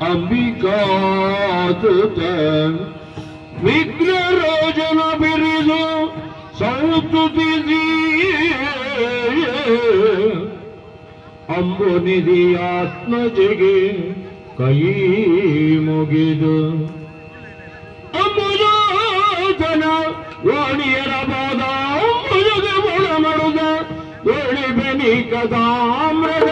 ಅಂಬಿಕಾಸುತ ವಿಘ್ನರಾಜನ ಬಿರಿದು ಸಂಸ್ತುತಿಸಿ ಅಂಬುನಿಧಿ ಆತ್ಮಜೆಗೆ ಕೈ ಮುಗಿದು ಅಂಬುಜನ ವಾಣಿಯರ ಬೋಧ ಅಂಬುಜಗೆ ಒಳ ಮರುದ ಒಳಿ ಬೆನಿ ಕದಾಮ್ರದ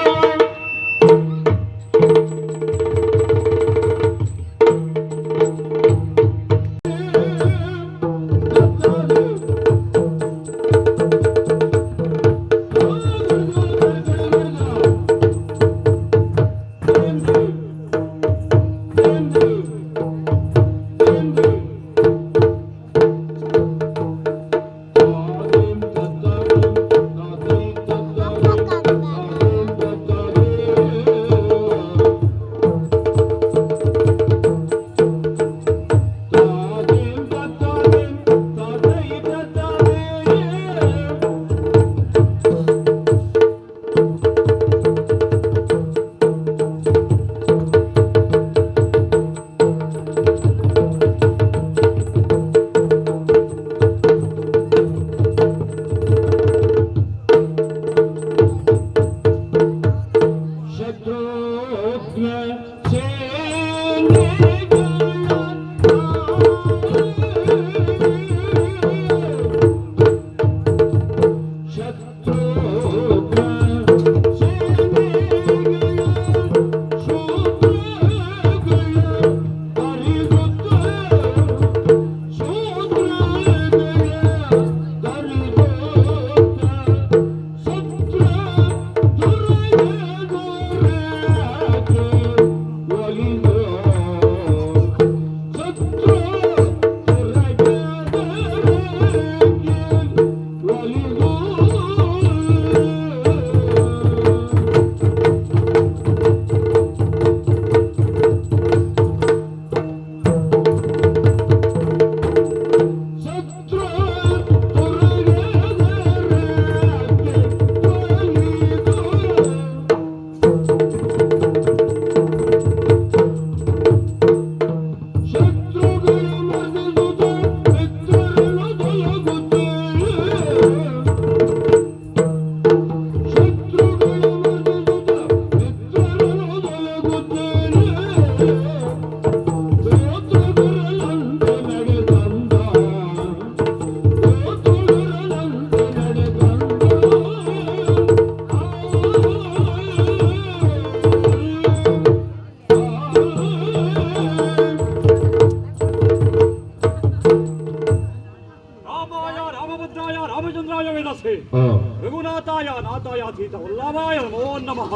ರಘುನಾಥಾಯ ನಾಥಾಯಾತೀತ ವಲ್ಲಭಾಯ ನಮೋ ನಮಃ.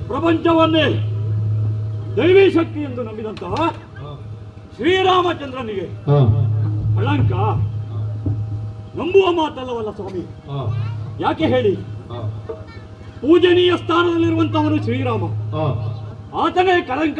ಪ್ರಪಂಚವನ್ನೇ ದೈವೀ ಶಕ್ತಿ ಎಂದು ನಂಬಿದಂತಹ ಶ್ರೀರಾಮಚಂದ್ರನಿಗೆ ಕಳಂಕ ನಂಬುವ ಮಾತಲ್ಲವಲ್ಲ ಸ್ವಾಮಿ. ಯಾಕೆ ಹೇಳಿ, ಪೂಜನೀಯ ಸ್ಥಾನದಲ್ಲಿರುವಂತವನು ಶ್ರೀರಾಮ, ಆತನೇ ಕಳಂಕ.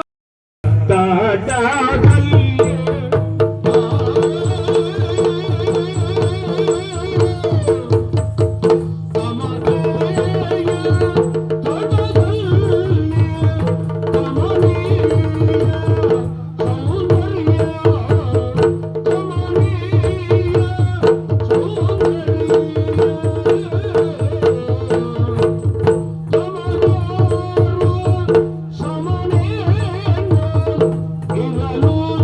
Hallelujah.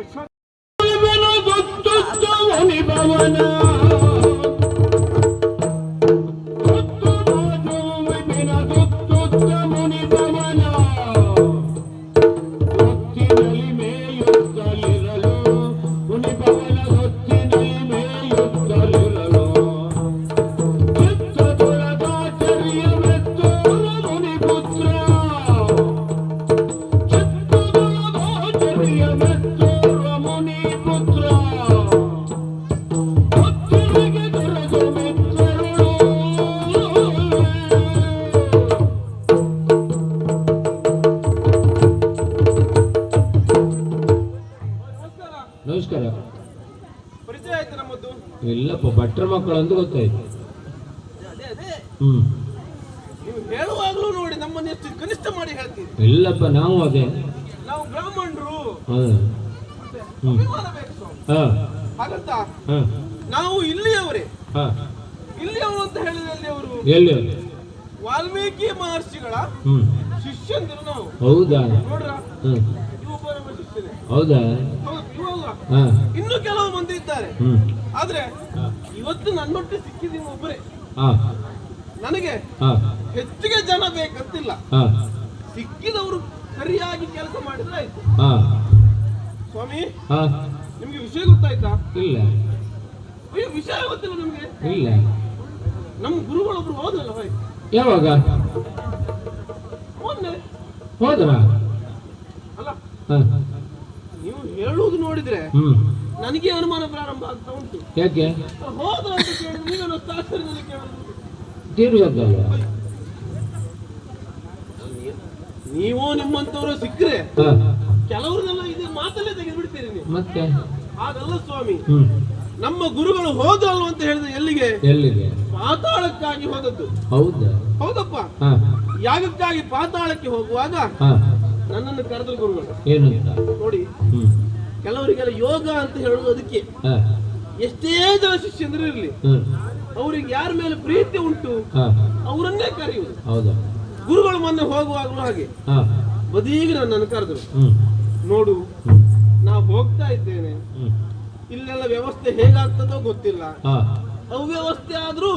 ಅಶ್ವತ್ಥ ಮುನಿ ಭವನ ಮುನಿ ಭವನ ಹೊತ್ತಿನಲ್ಲಿ ಮೇಯುತ್ತಲಿರಲು ಮುನಿ ಭವನ ಹೊತ್ತಿನಲ್ಲಿ ಮೇಯುತ್ತಲಿರಲು ಚಿತ್ತದೊಳಗಾಚರ್ಯ ಮೆತ್ತೂರ ಮುನಿ ಪುತ್ರ ಚಿತ್ತದೊಳಗಾಚರ್ಯ ಮೆತ್ತೂರ ಮುನಿ ಪುತ್ರ ಹೊತ್ತಿಗೆ ದೊರೆದು ಮೆಚ್ಚರುಳು ನಮಸ್ಕಾರ. ಪರಿಚಯ ಆಯ್ತು ನಮ್ಮದು. ಇಲ್ಲಪ್ಪ ಭಟ್ರ ಮಕ್ಕಳು ಅಂತ ಗೊತ್ತಾಯ್ತು. ಅದೇ ಅದೇ ನೀವು ಹೇಳುವಾಗಲೂ ನೋಡಿ ನಮ್ಮನ್ನು ಎಷ್ಟು ಕನಿಷ್ಠ ಮಾಡಿ ಹೇಳ್ತೀವಿ. ಇಲ್ಲಪ್ಪ ನಾವು ಅದೇ ನಾವು ಬ್ರಾಹ್ಮಣರು. ಅಭಿಮಾನ ಬೇಕು ಸ್ವಾಮಿ. ಹಾಗಂತ ನಾವು ಇಲ್ಲಿಯವರೇ. ಇಲ್ಲಿಯವರು ಅಂತ ಹೇಳಿದಲ್ಲಿ ಅವರು ಎಲ್ಲಿ ವಾಲ್ಮೀಕಿ ಮಹರ್ಷಿಗಳ ಶಿಷ್ಯಂದಿರು ನಾವು. ಹೌದಾ? ನೋಡ್ರ ಇವೊಬ್ಬ ನಮ್ಮ ಶಿಷ್ಯನೇ. ಹೌದಾ? ಇನ್ನು ಕೆಲವು ಮಂದಿ ಇದ್ದಾರೆ. ಆದ್ರೆ ಇವತ್ತು ನನ್ನೊಟ್ಟಿಗೆ ಸಿಕ್ಕಿದ್ದೀವಿ ಒಬ್ಬರೇ. ನನಗೆ ಹೆಚ್ಚಿಗೆ ಜನ ಬೇಕಂತಿಲ್ಲ. ಸಿಕ್ಕಿದವರು ಸರಿಯಾಗಿ ಕೆಲಸ ಮಾಡಿದ್ರೆ ಆಯ್ತು. ಸ್ವಾಮಿ, ನಿಮ್ಗೆ ವಿಷಯ ಗೊತ್ತಾಯ್ತಾ? ಇಲ್ಲ. ಅಯ್ಯೋ, ವಿಷಯ ಗೊತ್ತಿಲ್ಲ ನಿಮ್ಗೆ? ಇಲ್ಲ. ನಮ್ಮ ಗುರುಗಳೊಬ್ರು ಹೋದ್ರಲ್ಲ ಭಾಯ್. ಯಾವಾಗ? ಮೊನ್ನೆ ಹೋದ್ರ? ಅಲ್ಲ, ನೀವು ಹೇಳುವುದು ನೋಡಿದ್ರೆ ನನಗೆ ಅನುಮಾನ ಪ್ರಾರಂಭ ಆಗ್ತಾ ಉಂಟು. ಯಾಕೆ? ಹೋದ್ರ ಅಂತ ಕೇಳಿದ್ರೆ ನೀವೇನು ಶಾಸ್ತ್ರದಲ್ಲಿ ಕೇಳುದು? ತೀರ್ಗದ್ದಲ್ಲ. ನೀವು ನಿಮ್ಮಂತವರು ಸಿಕ್ಕರೆ ಕೆಲವ್ರನ್ನೆಲ್ಲ ಇದು ಮಾತಲ್ಲೇ ತೆಗೆದು ಬಿಡ್ತೀರಿ ನೀವು. ಮತ್ತೆ ಹಾಗಲ್ಲ ಸ್ವಾಮಿ, ನಮ್ಮ ಗುರುಗಳು ಹೋದಲ್ವ ಅಂತ ಹೇಳಿದ್ರೆ ಎಲ್ಲಿಗೆ? ಎಲ್ಲಿಗೆ? ಪಾತಾಳಕ್ಕಾಗಿ ಹೋದದ್ದು. ಹೌದಾ? ಹೌದಪ್ಪ. ಯಾಗಕ್ಕಾಗಿ ಪಾತಾಳಕ್ಕೆ ಹೋಗುವಾಗ ನನ್ನನ್ನು ಕರೆದ್ರು ಗುರುಗಳು. ಏನು ಅಂತ ನೋಡಿ, ಕೆಲವರಿಗೆಲ್ಲ ಯೋಗ ಅಂತ ಹೇಳುವುದು ಅದಕ್ಕೆ. ಎಷ್ಟೇ ಜನ ಶಿಷ್ಯಂದ್ರು ಇರ್ಲಿ, ಅವ್ರಿಗೆ ಯಾರ ಮೇಲೆ ಪ್ರೀತಿ ಉಂಟು ಅವರನ್ನೇ ಕರೆಯುವುದು. ಹೌದಾ? ಗುರುಗಳು ಮೊನ್ನೆ ಹೋಗುವಾಗಲೂ ಹಾಗೆ ಬದೀಗೆ ನನ್ನನ್ನು ಕರೆದ್ರು. ನೋಡು, ನಾ ಹೋಗ್ತಾ ಇದ್ದೇನೆ, ಇಲ್ಲೆಲ್ಲ ವ್ಯವಸ್ಥೆ ಹೇಗಾಗ್ತದೋ ಗೊತ್ತಿಲ್ಲ. ಅವ್ಯವಸ್ಥೆ ಆದ್ರೂ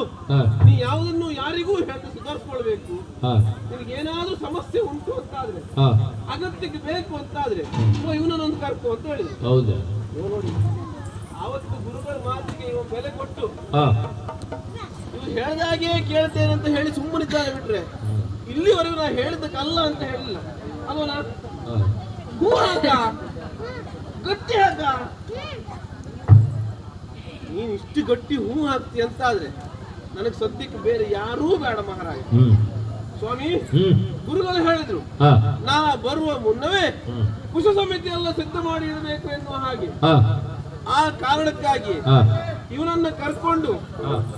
ನೀ ಯಾವುದನ್ನು ಯಾರಿಗೂ ಹೇಳಿ ಸುಧಾರಿಸ್ಕೊಳ್ಬೇಕು. ನಿನಗೇನಾದ್ರೂ ಸಮಸ್ಯೆ ಉಂಟು ಅಂತಾದ್ರೆ, ಅಗತ್ಯಕ್ಕೆ ಬೇಕು ಅಂತಾದ್ರೆ ಇವನನ್ನೊಂದು ಕರ್ಕೊ ಅಂತ ಹೇಳಿದ್ರು. ಹೌದಾ? ನೋಡಿ, ಆವತ್ತು ಗುರುಗಳ ಮಾತಿಗೆ ಇವ ಬೆಲೆ ಕೊಟ್ಟು ಇವು ಹೇಳ್ದಾಗೆ ಕೇಳ್ತೇನೆ ಅಂತ ಹೇಳಿ ಸುಮ್ಮನಿದ್ದಾರೆ ಬಿಟ್ರೆ, ಇಲ್ಲಿವರೆಗೂ ನಾ ಹೇಳಿದ್ದಕ್ಕಲ್ಲ ಅಂತ ಹೇಳಿಲ್ಲ ಅಲ್ವನ? ಹೂ ಹಾಕ, ಗಟ್ಟಿ ಹಾಕ. ನೀನ್ ಇಷ್ಟು ಗಟ್ಟಿ ಹೂ ಹಾಕ್ತಿ ಅಂತ ಆದ್ರೆ ನನಗೆ ಸದ್ಯಕ್ಕೆ ಬೇರೆ ಯಾರೂ ಬೇಡ ಮಹಾರಾಜ. ಸ್ವಾಮಿ, ಗುರುಗಳು ಹೇಳಿದ್ರು ನಾ ಬರುವ ಮುನ್ನವೇ ಕುಶ ಸಮಿತಿ ಎಲ್ಲ ಸಿದ್ಧ ಮಾಡಿ ಇರಬೇಕು ಎನ್ನುವ ಹಾಗೆ. ಆ ಕಾರಣಕ್ಕಾಗಿ ಇವನನ್ನ ಕರ್ಕೊಂಡು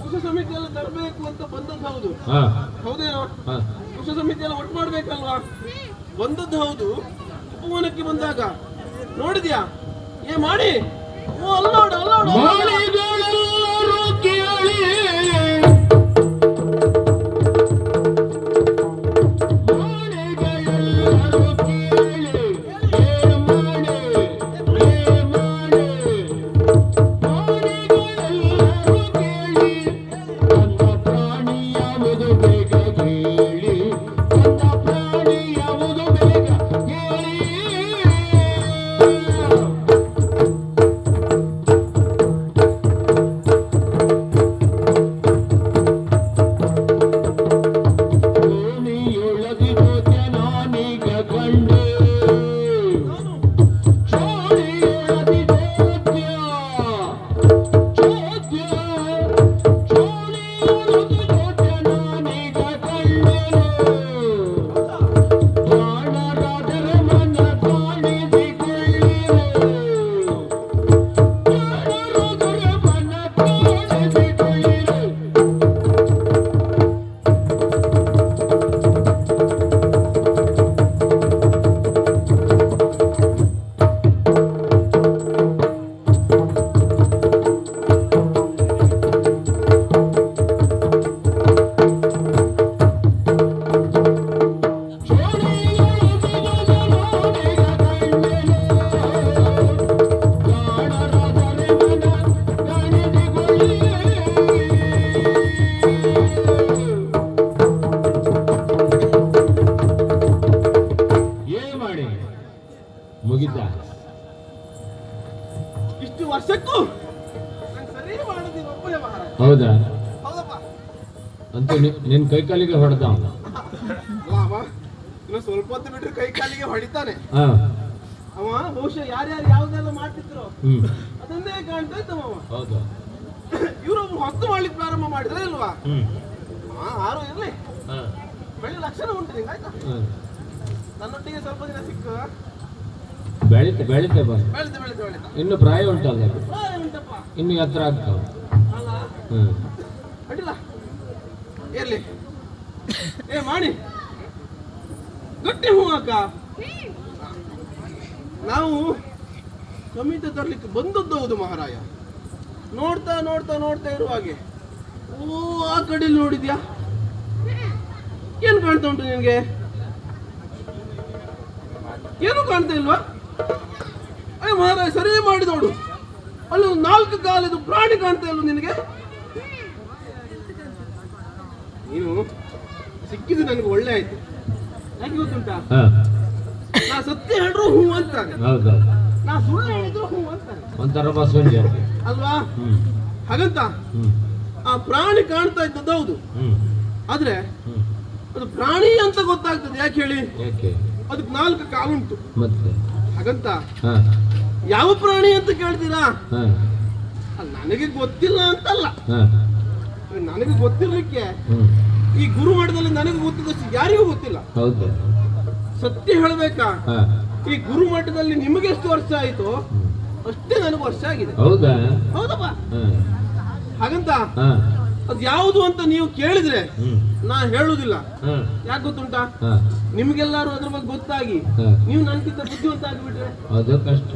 ಕುಶ ಸಮಿತಿ ಎಲ್ಲ ತರಬೇಕು ಅಂತ ಬಂದದ್ದು ಹೌದು. ಹೌದೇನೋ? ಕುಶ ಸಮಿತಿ ಎಲ್ಲ ಒಟ್ಟು ಮಾಡ್ಬೇಕಲ್ವಾ? ಬಂದದ್ದು ಹೌದು. ಉಪವನಕ್ಕೆ ಬಂದಾಗ ನೋಡಿದ್ಯಾ ಏ ಮಾಡಿ? ಓ, ಅಲ್ಲೋಡು ಅಲ್ಲೋಡು. ಇಷ್ಟು ವರ್ಷಕ್ಕೂ ನಂಗೆ ಸರಿ ಮಾಡೋದು ಒಬ್ಬನೇ ಮಹಾರಾಜ. ಹೌದಾ? ಹೌದಪ್ಪ. ಅಂತೂ ನಿನ್ ಕೈ ಕಾಲಿಗೆ ಹೊಡೆದ ಅವನು. ಅವ ಇನ್ನು ಸ್ವಲ್ಪ ಹೊತ್ತು ಬಿಟ್ರೆ ಕೈ ಕಾಲಿಗೆ ಹೊಡಿತಾನೆ. ಹಾ. ಅವ ಬಹುಶಃ ಯಾರ್ಯಾರು ಯಾವ್ದೆಲ್ಲ ಮಾಡ್ತಿದ್ರು ಅದನ್ನೇ ಕಾಣ್ತಾ ಇದ್ದವ ಅವ. ಹೌದಾ? ಇವ್ರೊಬ್ರು ಹೊತ್ತು ಮಾಡ್ಲಿಕ್ಕೆ ಪ್ರಾರಂಭ ಮಾಡಿದ್ರೆ ಇಲ್ವಾ? ಹ್ಮ್. ಆರು ಇರ್ಲಿ, ಹಾ. ಬೆಳೆ ಲಕ್ಷಣ ಉಂಟು ನಿಂಗೆ, ಆಯ್ತಾ? ಹ್ಮ್. ನನ್ನೊಟ್ಟಿಗೆ ಸ್ವಲ್ಪ ದಿನ ಸಿಕ್ಕು ಬೆಳಿತೆ ಬೆಳಿತೆ ಬಾ. ಬೆಳೆದ ಬೆಳೆದ ಬೆಳೆದ ಇನ್ನು ಪ್ರಾಯ ಉಂಟಲ್ಲ, ಉಂಟಪ್ಪ. ಇನ್ನು ಎತ್ತರ ಆಗ್ತಾವ. ಅಲ್ಲ ಹ್ಮ್. ಅಡ್ಡಿಲ್ಲ, ಇರ್ಲಿ. ಏ ಮಾಡಿ ಗಟ್ಟಿ ಹೂ ಅಕ್ಕ. ನಾವು ಸಮಿತ ತರ್ಲಿಕ್ಕೆ ಬಂದದ್ದು ಹೌದು ಮಹಾರಾಯ. ನೋಡ್ತಾ ನೋಡ್ತಾ ನೋಡ್ತಾ ಇರುವ ಹಾಗೆ ಓ ಆ ಕಡೆಯಲ್ಲಿ ನೋಡಿದ್ಯಾ? ಏನು ಕಾಣ್ತಾ ಉಂಟು ನಿನ್ಗೆ? ಏನು ಕಾಣ್ತಾ ಇಲ್ವಾ? ಅಯ್ಯ ಮಹಾರಾಯ, ಸರಿ ಮಾಡಿ ನೋಡು, ಅಲ್ಲಿ ಒಂದು 4 ಕಾಲದ ಪ್ರಾಣಿ ಕಾಣ್ತಾ ಇಲ್ವ ನಿನಗೆ? ನೀನು ಸಿಕ್ಕಿದ್ದು ನನಗೆ ಒಳ್ಳೆ ಆಯ್ತು. ಯಾಕೆ ಗೊತ್ತುಂಟಾ? ನಾ ಸತ್ಯ ಹೇಳಿದ್ರು ಹೂ ಅಂತಾನೆ, ನಾ ಸುಳ್ಳು ಹೇಳಿದ್ರು ಹೂ ಅಂತಾನೆ. ಒಂಥರ ಬಸವಣ್ಣ ಅಲ್ವಾ? ಹಾಗಂತ ಆ ಪ್ರಾಣಿ ಕಾಣ್ತಾ ಇದ್ದದ್ದು ಹೌದು, ಆದ್ರೆ ಅದು ಪ್ರಾಣಿ ಅಂತ ಗೊತ್ತಾಗ್ತದೆ. ಯಾಕೆ ಹೇಳಿ? ಅದಕ್ಕೆ 4 ಕಾಲುಂಟು. ಮತ್ತೆ ಹಾಗಂತ ಯಾವ ಪ್ರಾಣಿ ಅಂತ ಕೇಳ್ತೀರಾ? ನನಗೆ ಗೊತ್ತಿಲ್ಲ ಅಂತಲ್ಲ, ನನಗೆ ಗೊತ್ತಿರ್ಲಿಕ್ಕೆ ಈ ಗುರುಮಠದಲ್ಲಿ ನನಗೆ ಗೊತ್ತಿದ್ದಷ್ಟು ಯಾರಿಗೂ ಗೊತ್ತಿಲ್ಲ. ಹೌದು, ಸತ್ಯ ಹೇಳ್ಬೇಕಾ? ಈ ಗುರುಮಠದಲ್ಲಿ ನಿಮಗೆ ಎಷ್ಟು ವರ್ಷ ಆಯ್ತು ಅಷ್ಟೇ ನನಗೆ ವರ್ಷ ಆಗಿದೆ. ಹೌದಾ? ಹೌದಪ್ಪ. ಹಾಗಂತ ಅದ್ ಯಾವುದು ಅಂತ ನೀವು ಕೇಳಿದ್ರೆ ನಾ ಹೇಳುದಿಲ್ಲ. ಯಾಕೆ ಗೊತ್ತುಂಟಾ? ನಿಮ್ಗೆಲ್ಲಾರು ಅದ್ರ ಬಗ್ಗೆ ಗೊತ್ತಾಗಿ ನೀವು ನನ್ಗಿಂತ ಬುದ್ಧಿವಂತ ಆಗಿಬಿಟ್ರೆ ಅದು ಕಷ್ಟ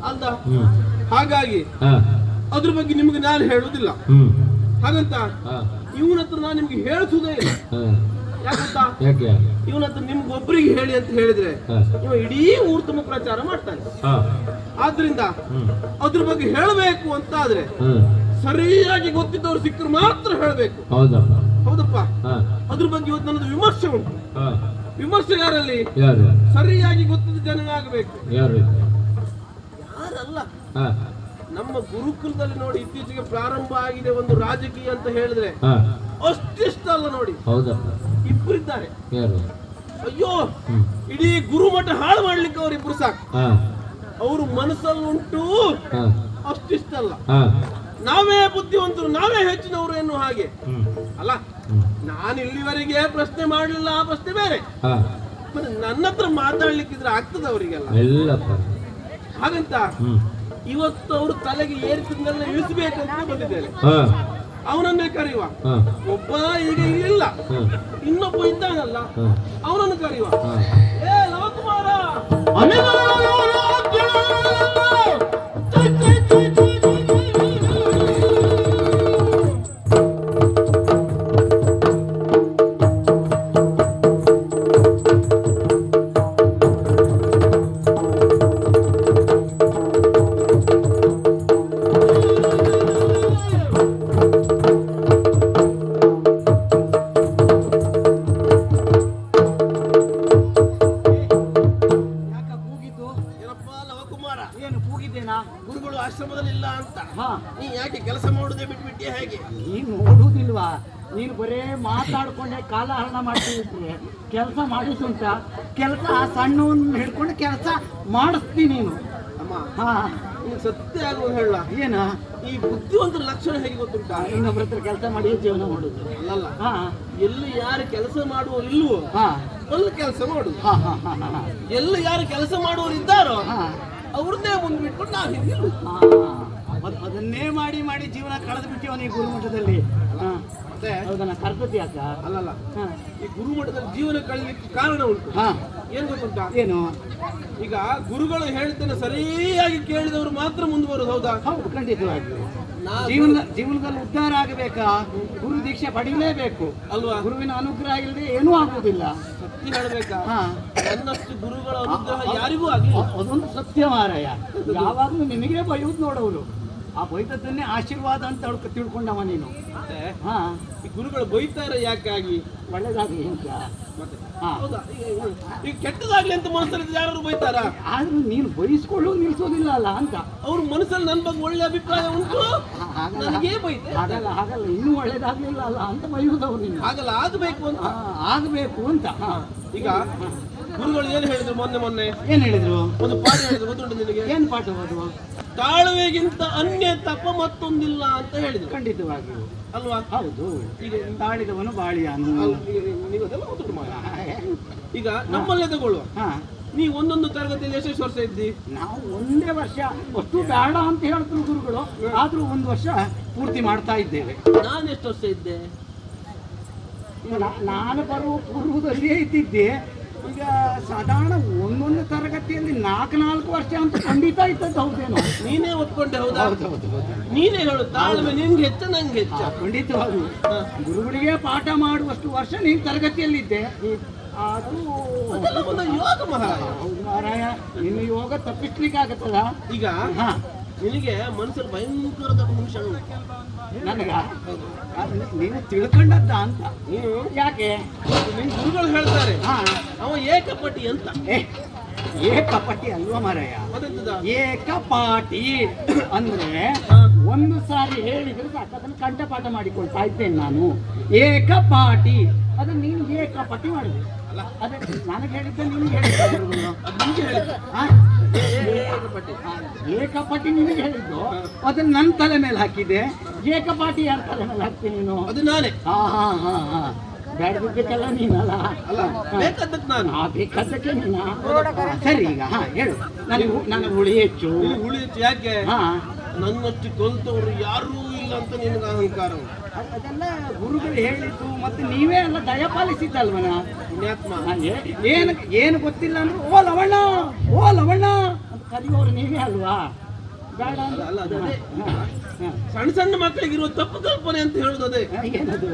ಅಲ್ದ. ಹಾಗಾಗಿ ಅದ್ರ ಬಗ್ಗೆ ನಿಮ್ಗೆ ನಾನು ಹೇಳುದಿಲ್ಲ. ಹಾಗಂತ ಇವನ ಹತ್ರ ನಾನು ನಿಮ್ಗೆ ಹೇಳ್ಸುದೇ ಇಲ್ಲ. ಯಾಕಂತ ಇವನ ಹತ್ರ ನಿಮ್ಗೆ ಒಬ್ಬರಿಗೆ ಹೇಳಿ ಅಂತ ಹೇಳಿದ್ರೆ ಇವ ಇಡೀ ಊರ್ತಮ ಪ್ರಚಾರ ಮಾಡ್ತಾನೆ. ಆದ್ರಿಂದ ಅದ್ರ ಬಗ್ಗೆ ಹೇಳಬೇಕು ಅಂತ ಆದ್ರೆ ಸರಿಯಾಗಿ ಗೊತ್ತಿದ್ದವ್ರು ಸಿಕ್ಕರು ಮಾತ್ರ ಹೇಳಬೇಕು. ಹೌದಪ್ಪ. ಅದ್ರ ಬಗ್ಗೆ ಇವತ್ತು ನನ್ನದು ವಿಮರ್ಶೆ ಉಂಟು. ವಿಮರ್ಶೆ ಯಾರಲ್ಲಿ? ಸರಿಯಾಗಿ ಗೊತ್ತಿದ್ದ ಜನ ಆಗಬೇಕು. ಯಾರಲ್ಲ, ನಮ್ಮ ಗುರುಕುಲದಲ್ಲಿ ನೋಡಿ ಇತ್ತೀಚೆಗೆ ಪ್ರಾರಂಭ ಆಗಿದೆ ಒಂದು ರಾಜಕೀಯ ಅಂತ ಹೇಳಿದ್ರೆ ಅಷ್ಟಿಷ್ಟಲ್ಲ ನೋಡಿ. ಇಬ್ಬರಿದ್ದಾರೆ. ಅಯ್ಯೋ, ಇಡೀ ಗುರುಮಠ ಹಾಳು ಮಾಡ್ಲಿಕ್ಕೆ ಅವರಿಬ್ರು ಸಾಕು. ಅವರು ಮನಸ್ಸಲ್ಲಿ ಉಂಟು ಅಷ್ಟಿಷ್ಟಲ್ಲ. ನಾವೇ ಬುದ್ಧಿವಂತರು, ನಾವೇ ಹೆಚ್ಚಿನವರು ಎನ್ನುವ ಹಾಗೆ ಅಲ್ಲ. ನಾನು ಇಲ್ಲಿವರೆಗೆ ಪ್ರಶ್ನೆ ಮಾಡಲಿಲ್ಲ, ಆ ಪ್ರಶ್ನೆ ಬೇರೆ. ನನ್ನ ಹತ್ರ ಮಾತಾಡ್ಲಿಕ್ಕಿದ್ರೆ ಆಗ್ತದ ಅವರಿಗೆಲ್ಲ. ಹಾಗಂತ ಇವತ್ತು ಅವರು ತಲೆಗೆ ಏರಿಸಿದ್ನೆಲ್ಲ ಇಳಿಸಬೇಕಂತ ಬಂದಿದ್ದೇನೆ. ಅವನನ್ನೇ ಕರೆಯುವ. ಒಬ್ಬ ಈಗ ಇಲ್ಲ, ಇನ್ನೊಬ್ಬ ಇದ್ದಾನಲ್ಲ, ಅವನನ್ನು ಕರೆಯುವ. ಏ ಲವಕುಮಾರ, ಗುರುಗಳು ಆಶ್ರಮದಲ್ಲಿ ಇಲ್ಲ ಅಂತ ನೀ ಯಾಕೆ ಕೆಲಸ ಮಾಡುವುದೇ ಬಿಟ್ಬಿಟ್ಟಿಯ? ಹೇಗೆ ನೀನು ನೋಡುವುದಿಲ್ವಾ? ನೀನು ಬರೇ ಮಾತಾಡ್ಕೊಂಡೆ ಕಾಲ ಹರಣ ಮಾಡ್ತಿದ್ರೆ ಕೆಲಸ ಮಾಡಿಸುಂಟ. ಕೆಲಸ ಸಣ್ಣವನ್ನು ಹಿಡ್ಕೊಂಡು ಕೆಲಸ ಮಾಡಿಸ್ತೀನಿ ನೀನು. ಅಮ್ಮ, ಸತ್ಯ ಆಗುವ ಹೇಳ. ಏನ ಈ ಬುದ್ಧಿವಂತರ ಲಕ್ಷಣ ಹೇಗೆ ಗೊತ್ತುಂಟ? ಇನ್ನೊಬ್ಬರ ಹತ್ರ ಕೆಲಸ ಮಾಡಿ ಜೀವನ ಮಾಡುದು ಅಲ್ಲ. ಎಲ್ಲಿ ಯಾರು ಕೆಲಸ ಮಾಡುವವರು ಇಲ್ವೋ ಅಲ್ಲಿ ಕೆಲಸ ಮಾಡುದು. ಎಲ್ಲಿ ಯಾರು ಕೆಲಸ ಮಾಡುವವರು ಇದ್ದಾರೋ ಅವ್ರನ್ನೇ ಮುಂದೆ ಬಿಟ್ಕೊಂಡು ನಾವು ಹಿಂದಿರು. ಅದನ್ನೇ ಮಾಡಿ ಮಾಡಿ ಜೀವನ ಕಳೆದು ಬಿಟ್ಟಿವ ನೀ ಗುರುಮಠದಲ್ಲಿ. ಮತ್ತೆ ಹೌದಲ್ಲ, ಕರ್ಪತಿ ಅಕ್ಕ ಅಲ್ಲಲ್ಲ. ಈ ಗುರುಮಠದಲ್ಲಿ ಜೀವನ ಕಳೀಲಿಕ್ಕೆ ಕಾರಣ ಉಂಟು. ಏನ್ ಗೊತ್ತುಂಟ? ಏನು? ಈಗ ಗುರುಗಳು ಹೇಳ್ತೇನೆ ಸರಿಯಾಗಿ ಕೇಳಿದವರು ಮಾತ್ರ ಮುಂದೆ ಬರೋದು. ಹೌದಾ? ಹೌದು, ಖಂಡಿತವಾಗಿ. ಜೀವನದಲ್ಲಿ ಉದ್ಧಾರ ಆಗಬೇಕಾ ಗುರು ದೀಕ್ಷೆ ಪಡಿಲೇಬೇಕು ಅಲ್ವಾ? ಗುರುವಿನ ಅನುಗ್ರಹ ಇಲ್ಲದೆ ಏನೂ ಆಗುವುದಿಲ್ಲ. ಸತ್ಯ ಹೇಳಬೇಕಾ? ನನ್ನಷ್ಟು ಗುರುಗಳ ಅನುಗ್ರಹ ಯಾರಿಗೂ ಆಗಲಿ. ಅದೊಂದು ಸತ್ಯ ಮಾರಾಯ. ಯಾವಾಗಲೂ ನಿನಗೆ ಬೈಯುವುದು ನೋಡೋರು. ಆ ಬೈದದ್ದನ್ನೇ ಆಶೀರ್ವಾದ ಅಂತ ತಿಳ್ಕೊಂಡವ ನೀನು. ಮತ್ತೆ ಹಾ, ಈ ಗುರುಗಳು ಬೈತಾರೆ ಯಾಕಾಗಿ? ಒಳ್ಳೇದಾಗಿ ಅಂತ. ಮತ್ತೆ ಹಾ. ಹೌದಾ? ಈಗ ಕೆಟ್ಟದಾಗ್ಲಿ ಅಂತ ಮನಸ್ಸಲ್ಲಿ ಯಾರು ಬೈತಾರ? ಆದ್ರೂ ನೀನು ಬಯಸ್ಕೊಳ್ಳು ನಿಲ್ಸೋದಿಲ್ಲ ಅಲ್ಲ ಅಂತ. ಅವ್ರ ಮನಸ್ಸಲ್ಲಿ ನನ್ನ ಬಗ್ಗೆ ಒಳ್ಳೆ ಅಭಿಪ್ರಾಯ ಉಂಟು, ಹಾಗಲ್ಲ ನನಗೇ ಬೈತೆ. ಹಾಗಲ್ಲ ಹಾಗಲ್ಲ, ಇನ್ನೂ ಒಳ್ಳೇದಾಗ್ಲಿಲ್ಲ ಅಲ್ಲ ಅಂತ ಬೈಯೋದವ್ರು ನೀನು. ಹಾಗಲ್ಲ, ಆಗಬೇಕು ಅಂತ. ಆಗಬೇಕು ಅಂತ. ಈಗ ಗುರುಗಳು ಏನು ಹೇಳಿದ್ರು ಮೊನ್ನೆ? ಏನ್ ಹೇಳಿದ್ರು? ಒಂದು ಪಾಠ ಹೇಳಿದ್ರು, ಗೊತ್ತುಂಟು ನಿನಗೆ? ಏನ್ ಪಾಠ ಓದುವ? ತಾಳ್ವೆಗಿಂತ ಅನ್ಯ ತಪ ಮತ್ತೊಂದಿಲ್ಲ ಅಂತ ಹೇಳಿದ್ರು. ಖಂಡಿತವಾಗಿಯೂ ಅಲ್ವಾ? ಹೌದು. ಈಗ ತಾಳಿದವನು ಬಾಳಿಯಾನು. ನೀವು ಅದೆಲ್ಲ ಗೊತ್ತುಂಟು ಮಾರ್ರೆ. ಈಗ ನಮ್ಮಲ್ಲೇ ತಗೊಳ್ಳುವ. ಹಾ, ನೀ ಒಂದೊಂದು ತರಗತಿಯಲ್ಲಿ ಎಷ್ಟು ವರ್ಷ ಇದ್ದಿ? ನಾವು ಒಂದೇ ವರ್ಷ, ಅಷ್ಟು ಬೇಡ ಅಂತ ಹೇಳಿದ್ರು ಗುರುಗಳು, ಆದ್ರೂ ಒಂದು ವರ್ಷ ಪೂರ್ತಿ ಮಾಡ್ತಾ ಇದ್ದೇವೆ. ನಾನು ಎಷ್ಟು ವರ್ಷ ಇದ್ದೆ? ನಾನು ಬರುವ ಪೂರ್ವದಲ್ಲಿಯೇ ಇದ್ದಿದ್ದೆ. ಈಗ ಸಾಧಾರಣ ಒಂದೊಂದು ತರಗತಿಯಲ್ಲಿ 4 ವರ್ಷ ಅಂತ ಖಂಡಿತ ಇದ್ದದ್ದು. ಹೌದೇನೋ? ನೀನೇ ಒಪ್ಕೊಂಡೆ? ಹೌದಾ? ಹೌದು. ನೀನೇ ಹೇಳು, ತಾಳ್ಮೆ ನಿನ್ಗೆ ಹೆಚ್ಚ ನಂಗೆ ಹೆಚ್ಚ? ಖಂಡಿತವಾಗಿ ಗುರುಗಳಿಗೆ ಪಾಠ ಮಾಡುವಷ್ಟು ವರ್ಷ ನೀನು ತರಗತಿಯಲ್ಲಿದ್ದೆ. ಅದು ಅದೆಲ್ಲ ಒಂದು ಯೋಗ ಮಹಾರಾಯ. ಹೌದು ಮಾರಾಯ, ನಿನ್ನ ಯೋಗ ತಪ್ಪಿಸ್ಲಿಕ್ಕೆ ಆಗತ್ತಲ್ಲ. ಈಗ ಹಾ, ನಿನಗೆ ಮನಸ್ಸಲ್ಲಿ ಭಯಂಕರದ ನಿಮಿಷ ನನಗ ನೀನು ತಿಳ್ಕೊಂಡದ್ದ ಅಂತ. ನೀನು ಯಾಕೆ? ನಿನ್ ಗುರುಗಳು ಹೇಳ್ತಾರೆ ಹಾ, ಅವ ಏಕಪಟಿ ಅಂತ. ಏಕಪಟಿ ಅಲ್ವಾ ಮಾರಾಯ? ಅದೆಂತದ? ಏಕಪಾಟಿ ಅಂದ್ರೆ ಒಂದು ಸಾರಿ ಹೇಳಿದ್ರೆ ಸಾಕು, ಅದನ್ನು ಕಂಠಪಾಠ ಮಾಡಿಕೊಳ್ತಾ ಇದ್ದೇನೆ ನಾನು. ಏಕಪಾಟಿ ಅದನ್ನ ನೀನು ಏಕಪಟಿ ಮಾಡಿದೆ ಅಲ್ಲ? ಅದೇ ನನಗೆ ಹೇಳಿದ್ದೆ, ನಿನಗೆ ಹೇಳಿದ್ದೆ. ಅದು ನಿಮ್ಗೆ ಹೇಳಿದ್ದು. ಏಕಪಟಿ. ಏಕಪಟಿ ನಿನಗೆ ಹೇಳಿದ್ದು, ಅದನ್ನ ನನ್ನ ತಲೆ ಮೇಲೆ ಹಾಕಿದೆ. ಏಕಪಾಟಿ ಯಾರ ತಲೆ ಮೇಲೆ ಹಾಕ್ತೀನಿ ನೀನು? ಅದು ನಾನೇ. ಹಾ, ಬೇಡದಕ್ಕೆಲ್ಲ ನೀನಲ್ಲ. ಅಲ್ಲ, ಬೇಕಾದಕ್ಕೆ ನಾನು. ಬೇಕಾದಕ್ಕೆ ನೀನ. ಸರಿ, ಈಗ ಹಾ ಹೇಳು. ನನಗೆ ಹುಳಿ ಹೆಚ್ಚು. ನಿನಗೆ ಹುಳಿ ಹೆಚ್ಚು ಯಾಕೆ? ಹಾ, ನನ್ನಷ್ಟು ಕಲ್ತವ್ರು ಯಾರೂ ಇಲ್ಲ ಅಂತ ನಿನಗೆ ಅಹಂಕಾರ. ಅದೆಲ್ಲ ಗುರುಗಳು ಹೇಳಿದ್ದು, ಮತ್ತೆ ನೀವೇ ಎಲ್ಲ ದಯಪಾಲಿಸಿದ್ದಲ್ವನ? ಪುಣ್ಯಾತ್ಮ. ಏನು ಗೊತ್ತಿಲ್ಲ ಅಂದ್ರೆ ಓ ಲವಣ್ಣ ಅಂತ ಕರೆಯುವವರು ನೀವೇ ಅಲ್ವಾ? ಬೇಡ ಅಲ್ಲ, ಅದೇ ಸಣ್ಣ ಸಣ್ಣ ಮಕ್ಕಳಿಗೆ ಇರುವ ತಪ್ಪು ಕಲ್ಪನೆ ಅಂತ ಹೇಳುದು ಅದೇ. ಏನದು?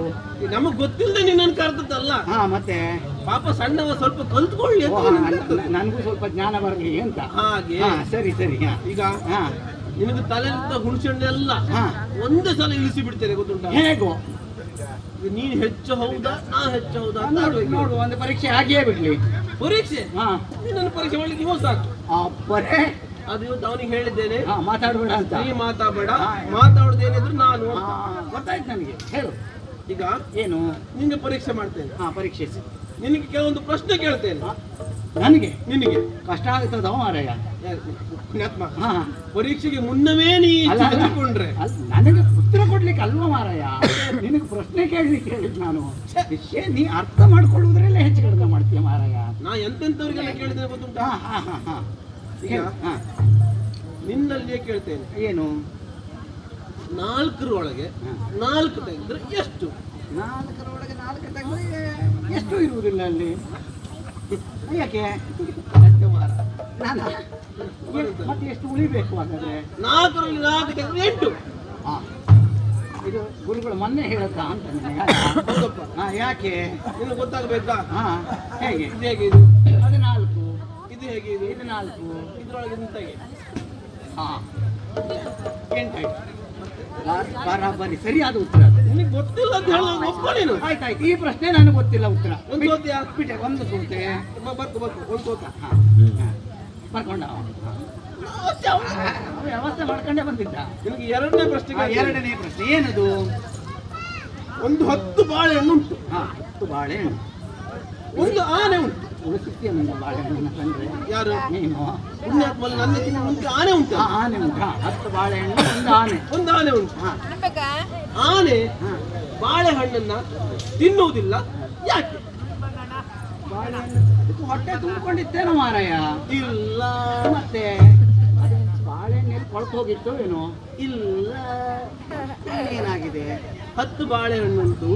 ನಮಗ್ ಗೊತ್ತಿಲ್ಲದೆ ನಿನ್ನನ್ನು ಕರೆದದ್ದಲ್ಲ. ಹಾ, ಮತ್ತೆ ಪಾಪ ಸಣ್ಣವ ಸ್ವಲ್ಪ ಕಲ್ತ್ಕೊಳ್ಳಿ ಅಂತ. ನನಗೂ ಸ್ವಲ್ಪ ಜ್ಞಾನ ಬರಲಿ ಅಂತ. ಹಾಗೆ. ಸರಿ. ಈಗ ಹಾ, ನಿನಗೆ ತಲೆಯಿಂದ ಹುಣ್ಸೆಣ್ಣೆ ಎಲ್ಲ ಒಂದೇ ಸಲ ಇಳಿಸಿ ಬಿಡ್ತೇನೆ, ಗೊತ್ತುಂಟ? ಹೇಗೋ? ನೀನ್ ಹೆಚ್ಚು ಹೌದಾ ನಾ ಹೆಚ್ಚು ಹೌದಾ ಅಂತ ನೋಡು, ಒಂದು ಪರೀಕ್ಷೆ ಆಗಿಯೇ ಬಿಡ್ಲಿ. ಪರೀಕ್ಷೆ? ಹಾ, ನನ್ನ ಪರೀಕ್ಷೆ ಮಾಡ್ಲಿಕ್ಕೆ ಇವ ಸಾಕು. ಬರೇ ಅದು ಇವತ್ತು ಅವನಿಗೆ ಹೇಳಿದ್ದೇನೆ, ಮಾತಾಡ್ಬೇಡ ಅಂತ. ನೀ ಮಾತಾಡಬೇಡ, ಮಾತಾಡುದೇನಿದ್ರು ನಾನು. ಗೊತ್ತಾಯ್ತು ನನಗೆ. ಹೇಳು ಈಗ. ಏನು? ನಿನ್ಗೆ ಪರೀಕ್ಷೆ ಮಾಡ್ತೇನೆ. ಪರೀಕ್ಷೆ ನಿನಗೆ ಕೆಲವೊಂದು ಪ್ರಶ್ನೆ ಕೇಳ್ತೇನೆ. ನನಗೆ? ನಿನಗೆ ಕಷ್ಟ ಆಗುತ್ತದ ಮಾರಾಯ. ಪುಣ್ಯಾತ್ಮ, ಪರೀಕ್ಷೆಗೆ ಮುನ್ನವೇ ನೀ ತಿಳ್ಕೊಂಡ್ರೆ ನನಗೆ ಉತ್ತರ ಕೊಡ್ಲಿಕ್ಕೆ ಅಲ್ವಾ ಮಾರಾಯ? ನಿನಗೆ ಪ್ರಶ್ನೆ ಕೇಳಲಿಕ್ಕೆ ಹೇಳಿದ್ ನಾನು. ನೀ ಅರ್ಥ ಮಾಡ್ಕೊಳ್ಳುವುದ್ರಲ್ಲೇ ಹೆಚ್ಚು ಕಡಿಮೆ ಮಾಡ್ತೀಯ ಮಾರಾಯ. ನಾ ಎಂತೆಂಥವ್ರಿಗೆಲ್ಲ ಕೇಳಿದ್ರೆ ಗೊತ್ತುಂಟಾ? ಈಗ ನಿನ್ನಲ್ಲಿಯೇ ಕೇಳ್ತೇನೆ. ಏನು? 4 ಒಳಗೆ 4 ತೆಗೆದ್ರೆ ಎಷ್ಟು? 4 ಒಳಗೆ 4 ತೆಗೆದ್ರೆ ಎಷ್ಟು ಇರುವುದಿಲ್ಲ ಅಲ್ಲಿ? ಯಾಕೆ? ಮತ್ತೆ ಎಷ್ಟು ಉಳಿಬೇಕು ಹಾಗಾದ್ರೆ? 4 ರಲ್ಲಿ 4 ತೆಗೆದ್ರೆ 8. ಇದು ಗುರುಗಳು ಮೊನ್ನೆ ಹೇಳದ್ದ ಅಂತ. ಹೌದಪ್ಪ. ಯಾಕೆ? ನಿನಗೆ ಗೊತ್ತಾಗಬೇಕಾ? ಹೇಗೆ? ಇದು ಹೇಗೆ? ಇದು 14. ಇದು ಹೇಗೆ? ಇದು 4. ಇದ್ರೊಳಗೆ ನಿಂತಾಗೆ 8 ಬರಾಬರಿ ಸರಿಯಾದ ಉತ್ತರ. ನಿನಗೆ ಗೊತ್ತಿಲ್ಲ ಅಂತ ಹೇಳೋದು ಒಪ್ಪ ನೀನು. ಆಯ್ತಾಯ್ತು, ಈ ಪ್ರಶ್ನೆ ನನಗೆ ಗೊತ್ತಿಲ್ಲ ಉತ್ತರ. ಒಂದು ಸೋತ್ಯಾ? ಬಿಟ್ಟೆ, ಒಂದು ಸೋತೆ. ಬರ್ಕು ಒಂದು ಸೋತ. ಬರ್ಕೊಂಡ ವ್ಯವಸ್ಥೆ ಮಾಡ್ಕೊಂಡೇ ಬಂದಿದ್ದ. ನಿನಗೆ 2ನೇ ಪ್ರಶ್ನೆ. 2ನೇ ಪ್ರಶ್ನೆ ಏನದು? ಒಂದು 10 ಬಾಳೆಹಣ್ಣು ಉಂಟು. 10 ಬಾಳೆಹಣ್ಣು. ಒಂದು ಆನೆ ಉಂಟು. ಉಳಿಸುತ್ತೀಯ ನನ್ನ ಬಾಳೆಹಣ್ಣು ತಂದ್ರೆ? ಯಾರು? ನೀನು. ಪುಣ್ಯಾತ್ಮ, ನನ್ನ ಮುಂಚೆ ಆನೆ ಉಂಟು. ಆನೆ ಉಂಟು. 10 ಬಾಳೆಹಣ್ಣು, ಒಂದು ಆನೆ ಉಂಟು. ಆನೆ ಬಾಳೆಹಣ್ಣನ್ನ ತಿನ್ನುವುದಿಲ್ಲ, ಯಾಕೆ? ಬಾಳೆಹಣ್ಣು ಅದಕ್ಕೆ ಹೊಟ್ಟೆ ತುಂಬಿಕೊಂಡಿತ್ತೇನೋ ಮಾರಾಯ? ಇಲ್ಲ. ಮತ್ತೆ ಬಾಳೆಹಣ್ಣಲ್ಲಿ ಕೊಳತು ಹೋಗಿತ್ತು ಏನೋ? ಇಲ್ಲ. ಏನಾಗಿದೆ? 10 ಬಾಳೆಹಣ್ಣು ಉಂಟು,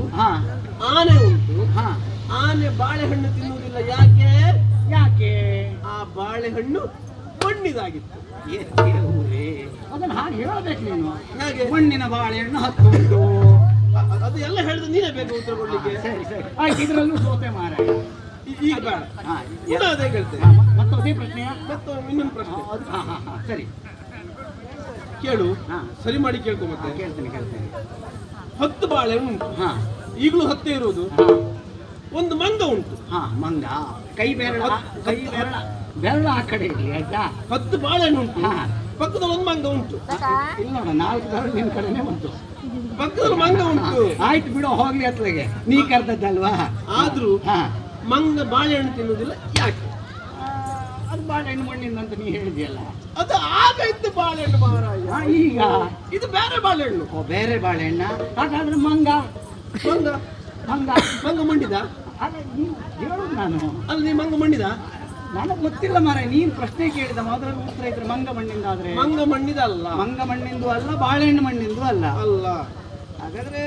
ಆನೆ ಉಂಟು. ಆನೆ ಬಾಳೆಹಣ್ಣು ತಿನ್ನುವುದಿಲ್ಲ, ಯಾಕೆ? ಆ ಬಾಳೆಹಣ್ಣು ಮಣ್ಣಿದಾಗಿತ್ತು. ಅದನ್ನ ಹಾಗೆ ಹೇಳಬೇಕು ನೀನು. ಹಾಗೆ ಮಣ್ಣಿನ ಬಾಳೆಹಣ್ಣು 10 ಉಂಟು. ಅದು ಎಲ್ಲ ಹೇಳಿದ್ರೆ ನೀನೇ ಬೇಕು ಉತ್ತರ ಕೊಡ್ಲಿಕ್ಕೆ. ಸರಿ ಆಯ್ತು, ಇದರಲ್ಲೂ ಸೋತೆ ಮಾರಾಯ. ಈಗ ಬೇಡ, ಅದೇ ಕೇಳ್ತೇನೆ. ಮತ್ತೆ ಅದೇ ಪ್ರಶ್ನೆಯ? ಮತ್ತೆ ಇನ್ನೊಂದು ಪ್ರಶ್ನೆ. ಸರಿ. ಕೇಳು, ಹಾ. ಸರಿ ಮಾಡಿ ಕೇಳ್ಕೊ ಮತ್ತೆ. ಕೇಳ್ತೇನೆ 10 ಬಾಳೆಹಣ್ಣು ಉಂಟು, ಹಾ ಈಗಲೂ 10 ಇರುವುದು. ಹಾ ಒಂದು ಮಂಗ ಉಂಟು. ಹಾ ಮಂಗ ಕೈ ಬೆರಳ ಆ ಕಡೆ ಇರ್ಲಿ ಆಯ್ತಾ. 10 ಬಾಳೆಹಣ್ಣು ಉಂಟು, ಹಾ ಪಕ್ಕದಲ್ಲಿ ಒಂದು ಮಂಗ ಉಂಟು. ಇಲ್ಲ ನೋಡ 4 ಬೆರಳು ನಿನ್ ಕಡೆನೆ ಬಂತು. ಪಕ್ಕದಲ್ಲಿ ಮಂಗ ಉಂಟು. ಆಯ್ತು ಬಿಡು ಹೋಗ್ಲಿ ಅತ್ಲಗೆ, ನೀ ಕರ್ದದ್ದಲ್ವಾ. ಆದ್ರೂ ಹಾ ಮಂಗ ಬಾಳೆಹಣ್ಣು ತಿನ್ನುವುದಿಲ್ಲ ಯಾಕೆ? ಅದು ಬಾಳೆಹಣ್ಣು ಮಣ್ಣಿಂದ ಅಂತ ನೀ ಹೇಳಿದ್ಯಲ್ಲ. ಅದು ಆಗೈತೆ ಬಾಳೆಹಣ್ಣು ಮಹಾರಾಯ. ಈಗ ಇದು ಬೇರೆ ಬಾಳೆಹಣ್ಣು. ಓ ಬೇರೆ ಬಾಳೆಹಣ್ಣ. ಹಾಗಾದ್ರೆ ಮಂಗ ಮಂಗ ಮಂಗ ಮಂಗ ಮಂಡಿದ? ಅಲ್ಲ ನೀನು ಹೇಳುದು ನಾನು. ಅಲ್ಲ ನೀ ಮಂಗ ಮಂಡಿದ? ನನಗೆ ಗೊತ್ತಿಲ್ಲ ಮಾರ, ನೀನ್ ಪ್ರಶ್ನೆ ಕೇಳಿದ ಮೊದಲ ಉತ್ತರ ಇದ್ರೆ ಮಂಗ ಮಣ್ಣಿಂದ ಆದ್ರೆ. ಮಂಗ ಮಣ್ಣಿದ ಅಲ್ಲ. ಮಂಗ ಮಣ್ಣಿಂದು ಅಲ್ಲ, ಬಾಳೆಹಣ್ಣು ಮಣ್ಣಿಂದು ಅಲ್ಲ. ಅಲ್ಲ. ಹಾಗಾದ್ರೆ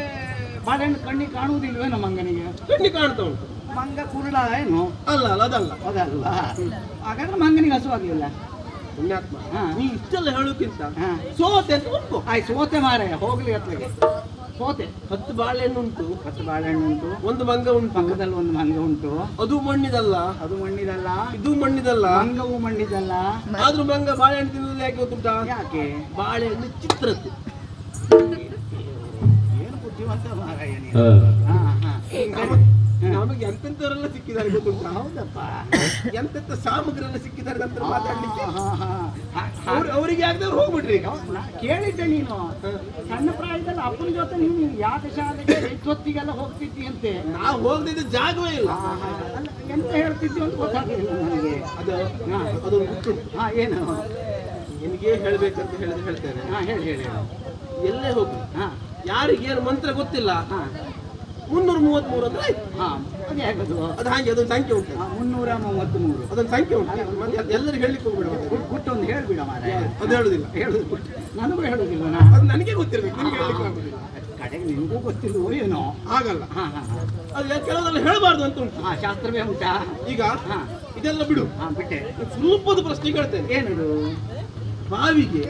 ಬಾಳೆಹಣ್ಣು ಕಣ್ಣಿಗೆ ಕಾಣುವುದಿಲ್ವೇನೋ ಮಂಗನಿಗೆ? ಕಣ್ಣಿ ಕಾಣ್ತಾ ಉಂಟು. ಮಂಗ ಕುರುಡ ಏನು? ಅಲ್ಲ ಅಲ್ಲ ಅದಲ್ಲ. ಅದಲ್ವಾ? ಹಾಗಾದ್ರೆ ಮಂಗನಿಗೆ ಹಸುವಾಗಿಲ್ಲ. ಪುಣ್ಯಾತ್ಮ, ಹಾ. ನೀ ಇಷ್ಟೆಲ್ಲ ಹೇಳೋಕ್ಕಿಂತ ಹಾ. ಸೋತೆ ಅಂತ ಒಪ್ಪು. ಆಯ್ತು ಸೋತೆ ಮಾರಾಯ, ಹೋಗ್ಲಿ ಅತ್ಲಗೆ. ಸೋತೆ. 10 ಬಾಳೆಹಣ್ಣು ಉಂಟು, 10 ಬಾಳೆಹಣ್ಣು ಉಂಟು, ಒಂದು ಮಂಗ ಉಂಟು. ಪಕ್ಕದಲ್ಲಿ ಒಂದು ಮಂಗ ಉಂಟು. ಅದು ಮಣ್ಣಿದಲ್ಲ, ಅದು ಮಣ್ಣಿದಲ್ಲ, ಇದು ಮಣ್ಣಿದಲ್ಲ. ಮಂಗವು ಮಣ್ಣಿದಲ್ಲ. ಆದ್ರೂ ಮಂಗ ಬಾಳೆಹಣ್ಣು ತಿನ್ನುವುದು ಯಾಕೆ ಗೊತ್ತುಂಟಾ? ಯಾಕೆ? ಬಾಳೆಹಣ್ಣು ಚಿತ್ರದ್ದು. ಏನು ಬುದ್ಧಿವಂತ ಮಾರಾಯ ನೀನು. ಹಾ. ಹಾ ಹಾ ಸರಿ. ನಮಗೆ ಎಂತೆಂತವರೆಲ್ಲ ಸಿಕ್ಕಿದ್ದಾರೆ ಗೊತ್ತುಂಟಾ? ಹೌದಪ್ಪ. ಎಂತೆಂತ ಸಾಮಗ್ರಿ ಎಲ್ಲ ಸಿಕ್ಕಿದ್ದಾರೆ ಅಂತ ಮಾತಾಡ್ಲಿಕ್ಕೆ. ಹಾ, ಹಾ, ಹಾ. ಅವರಿಗೆ ಆಗದವ್ರು ಹೋಗ್ಬಿಟ್ರಿ ಈಗ. ನಾ ಕೇಳಿದ್ದೆ ನೀನು ಸಣ್ಣ ಪ್ರಾಯದಲ್ಲಿ ಅಪ್ಪನ ಜೊತೆ ನೀನು ಯಾಕೆ ಶಾಲೆಗೆ ಹೆಚ್ಚೊತ್ತಿಗೆಲ್ಲ ಹೋಗ್ತಿದ್ದಿ ಅಂತೆ. ನಾವು ಹೋಗದಿದ್ದ ಜಾಗವೇ ಇಲ್ಲ. ಅಲ್ಲ ಎಂತ ಹೇಳ್ತಿದ್ದಿ ಅಂತ ಗೊತ್ತಾಗಲಿಲ್ಲ ನನಗೆ. ಅದು ಹಾ. ಅದೊಂದು ಗುಟ್ಟುಂಟು. ಹಾ ಏನು? ನಿನಗೆ ಹೇಳ್ಬೇಕಂತ ಹೇಳಿದ್ರೆ ಹೇಳ್ತೇನೆ. ಹಾ ಹೇಳಿ ಹೇಳಿ. ಎಲ್ಲೇ ಹೋಗು, ಹಾ ಯಾರಿಗೇನು ಮಂತ್ರ ಗೊತ್ತಿಲ್ಲ, ಹಾ 333 ಅಂದ್ರೆ ಆಯ್ತು. ಹಾ ಅದು ಹೇಗದು? ಅದು ಹಾಗೆ ಅದೊಂದು ಸಂಖ್ಯೆ ಉಂಟು. 333 ಅದೊಂದು ಸಂಖ್ಯೆ ಉಂಟು. ಮತ್ತೆ ಅದು ಎಲ್ಲರಿಗೂ ಹೇಳಲಿಕ್ಕೆ ಹೋಗ್ಬೇಡ. ಗುಟ್ಟೊಂದು ಹೇಳ್ಬಿಡ ಮಾರಾಯ. ಅದು ಹೇಳುದಿಲ್ಲ. ಹೇಳುದು ಗುಟ್ಟು ನನಗೂ ಹೇಳುದಿಲ್ಲ. ಅದು ನನಗೆ ಗೊತ್ತಿರ್ಬೇಕು, ನಿಮ್ಗೆ ಹೇಳಲಿಕ್ಕೆ ಆಗುದಿಲ್ಲ. ಕಡೆಗೆ ನಿನಗೂ ಗೊತ್ತಿಲ್ವೋ ಏನೋ. ಆಗಲ್ಲ. ಹಾ ಹಾ ಹಾ ಅದು ಕೆಲವೆಲ್ಲ ಹೇಳಬಾರ್ದು ಅಂತ ಉಂಟು. ಹಾ ಶಾಸ್ತ್ರವೇ ಉಂಟಾ? ಈಗ ಹಾ ಇದೆಲ್ಲ ಬಿಡು. ಹಾ ಬಿಟ್ಟೆ. ಸ್ವಲ್ಪದ ಪ್ರಶ್ನೆ ಕೇಳ್ತೇನೆ. ಏನದು? ಬಾವಿಗೆ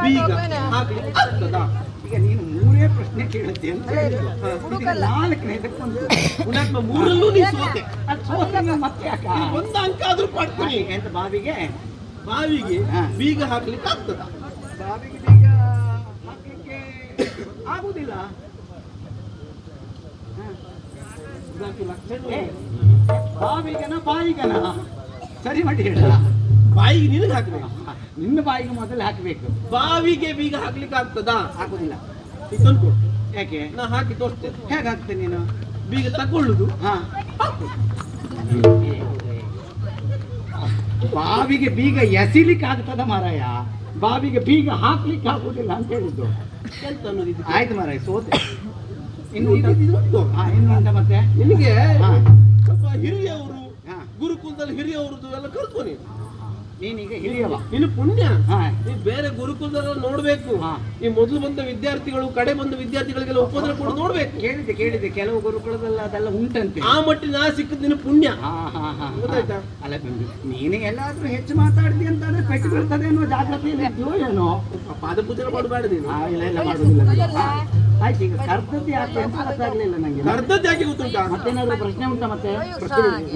ಬೀಗ ಹಾಕ್ಲಿಕ್ಕೆ ಆಗ್ತದಾ? ಈಗ ನೀನು 3 ಪ್ರಶ್ನೆ ಕೇಳುತ್ತೆ ಅಂತ ಹೇಳಿದ್ರು. 4ನೇದಕ್ಕೊಂದು ಪುಣ್ಯಾತ್ಮ, 3ರಲ್ಲೂ ನೀ ಸೋತೆ. ಅದು ಸೋತಂಗ ಮತ್ತೆ ಯಾಕ? ಒಂದು ಅಂಕ ಆದ್ರೂ ಪಡ್ತೀನಿ. ಎಂತ ಬಾವಿಗೆ ಬಾವಿಗೆ ಬೀಗ ಹಾಕ್ಲಿಕ್ಕೆ ಆಗ್ತದಾ? ಬಾವಿಗೆ ಬೀಗ ಹಾಕ್ಲಿಕ್ಕೆ ಆಗುದಿಲ್ಲ. ಇದಕ್ಕೆ ಲಕ್ಷಣ ಏ, ಬಾವಿಗನ ಬಾಯಿಗನ ಸರಿ ಮಾಡಿ ಹೇಳ. ಬಾಯಿಗೆ ನಿನಗೆ ಹಾಕ್ಬೇಕು. ನಿನ್ನ ಬಾಯಿಗೆ ಮೊದಲು ಹಾಕಬೇಕು. ಬಾವಿಗೆ ಬೀಗ ಹಾಕ್ಲಿಕ್ಕೆ ಆಗ್ತದಾ? ಆಗುದಿಲ್ಲ. ಇದನ್ನು ಯಾಕೆ? ನಾ ಹಾಕಿ ತೋರಿಸ್ತೇನೆ. ಹೇಗೆ ಹಾಕ್ತೇನೆ ನೀನು? ಬೀಗ ತಕೊಳ್ಳುದು, ಹಾ ಬಾವಿಗೆ ಬೀಗ ಎಸಿಲಿಕ್ಕೆ ಆಗ್ತದ ಮಾರಾಯ, ಬಾವಿಗೆ ಬೀಗ ಹಾಕ್ಲಿಕ್ಕೆ ಆಗುದಿಲ್ಲ ಅಂತ ಹೇಳಿದ್ದು. ಎಂತ ಅನ್ನೋದು ಇದು? ಆಯ್ತು ಮಾರಾಯ, ಸೋತೆ. ಇನ್ನು ಉಂಟ? ಇದು ಉಂಟು. ಹಾ ಇನ್ನು ಉಂಟ ಮತ್ತೆ? ನಿನಗೆ ಹಾ. ಸ್ವಲ್ಪ ಹಿರಿಯವರು, ಹಾ. ಗುರುಕುಲದಲ್ಲಿ ಹಿರಿಯವ್ರದ್ದು ಎಲ್ಲ ಕಲ್ತ್ಕೊ ನೀನು. ನೀನೀಗ ಹಿರಿಯವ. ನೀನು ಪುಣ್ಯ. ಹಾ ನೀ ಬೇರೆ ಗುರುಕುಲದಲ್ಲ ನೋಡ್ಬೇಕು. ಹಾ. ಈ ಮೊದಲು ಬಂದ ವಿದ್ಯಾರ್ಥಿಗಳು, ಕಡೆ ಬಂದ ವಿದ್ಯಾರ್ಥಿಗಳಿಗೆಲ್ಲ ಉಪದ್ರ ಕೊಡು ನೋಡ್ಬೇಕು. ಕೇಳಿದೆ ಕೆಲವು ಗುರುಕುಲದಲ್ಲ ಅದೆಲ್ಲ ಉಂಟಂತೆ. ಆ ಮಟ್ಟಿನ ನಾ ಸಿಕ್ಕದ್ ನಿನ್ನ ಪುಣ್ಯ. ಹಾ ಹಾ ಹಾ ಗೊತ್ತಾಯ್ತಾ? ಅಲ್ಲ ನೀನು ಎಲ್ಲಾದ್ರೂ ಹೆಚ್ಚು ಮಾತಾಡ್ತಿ ಅಂತಂದ್ರೆ ಪೆಟ್ಟು ಬೀಳ್ತದೆ ಅನ್ನೋ ಜಾಗ್ರತೆಯಲ್ಲಿ ಇದೆಯೋ ಏನೋ. ಪಾದಪೂಜೆ ಮಾಡಬೇಡ ನೀನು. ಇಲ್ಲ ಇಲ್ಲ ಮಾಡುದಿಲ್ಲ. ಹಾ. ಆಯ್ತು, ಈಗ ಕರ್ತದ್ದು ಯಾಕೆ ಅಂತ ಗೊತ್ತಾಗ್ಲಿಲ್ಲ ನಂಗೆ. ಅರ್ಧದ್ದು ಯಾಕೆ ಗೊತ್ತುಂಟಾ? ಮತ್ತೇನಾದ್ರು ಪ್ರಶ್ನೆ ಉಂಟಾ ಮತ್ತೆ?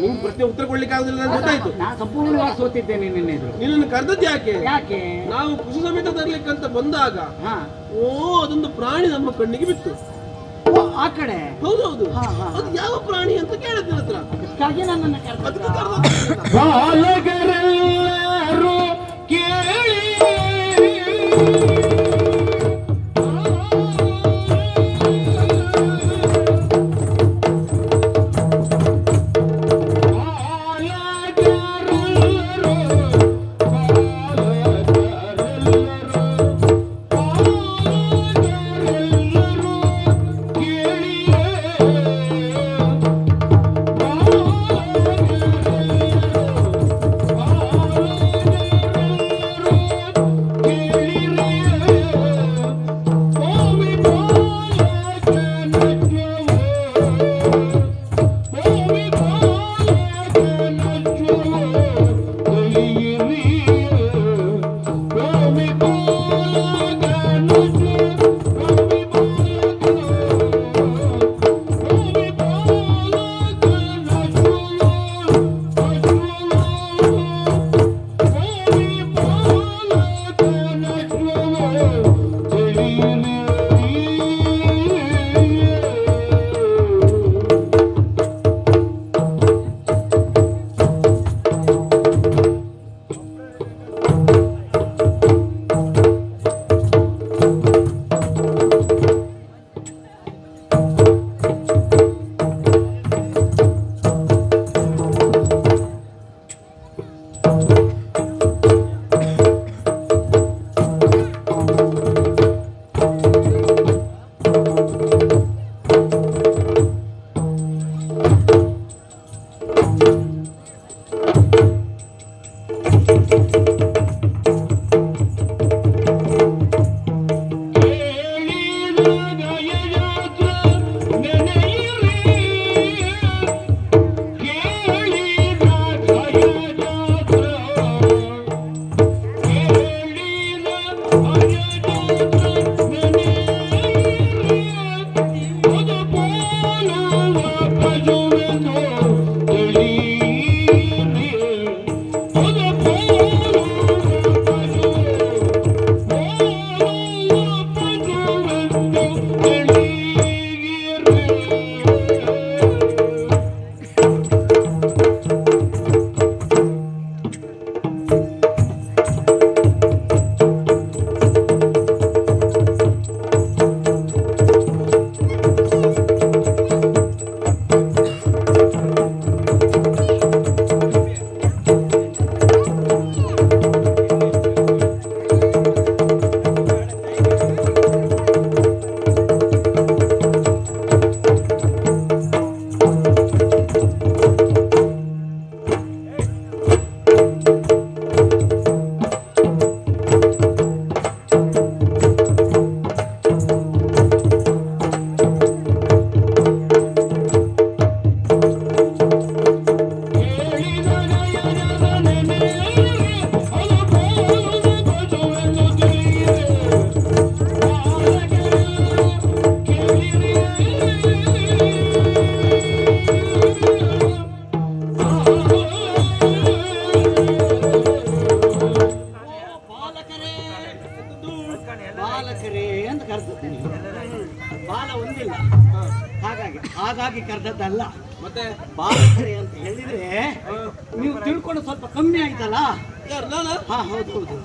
ನಿನ್ ಪ್ರಶ್ನೆ ಉತ್ತರ ಕೊಡ್ಲಿಕ್ಕೆ ಆಗುದಿಲ್ಲ ಅಂತ ಗೊತ್ತಾಯ್ತು. ನಾ ಸಂಪೂರ್ಣವಾಗಿ ಸೋತಿದ್ದೇನೆ ನಿನ್ನೆದ್ರು. ನಿನ್ನನ್ನು ಕರ್ದದ್ದು ಯಾಕೆ? ಯಾಕೆ? ನಾವು ಕೃಷಿ ಸಮೇತ ತರ್ಲಿಕ್ಕಂತ ಬಂದಾಗ ಹಾ ಅದೊಂದು ಪ್ರಾಣಿ ನಮ್ಮ ಕಣ್ಣಿಗೆ ಬಿತ್ತು. ಓ, ಆ ಕಡೆ. ಹೌದೌದು. ಹಾ, ಹಾ. ಅದು ಯಾವ ಪ್ರಾಣಿ ಅಂತ ಕೇಳಿದ ಹತ್ರ ಅದಕ್ಕಾಗಿ ನನ್ನನ್ನು ಅದಕ್ಕೆ ಕರೆದ. ಕರ್ದದ್ದು. ಬಾಲಕರೆಲ್ಲರೂ ಕೇಳಿ ಬಾಲಕರೇ ಅಂತ ಕರೆದಿದ್ದೀನಿ. ಬಾಲ ಒಂದಿಲ್ಲ, ಹಾಗಾಗಿ ಕರೆದದ್ದಲ್ಲ. ಮತ್ತೆ ಬಾಲಕರೇ ಅಂತ ಹೇಳಿದ್ರೆ ನೀವು ತಿಳ್ಕೊಂಡು ಸ್ವಲ್ಪ ಕಮ್ಮಿ ಆಯ್ತಲ್ಲ. ಯಾರು ನಾನು? ಹಾ ಹೌದು ಹೌದು.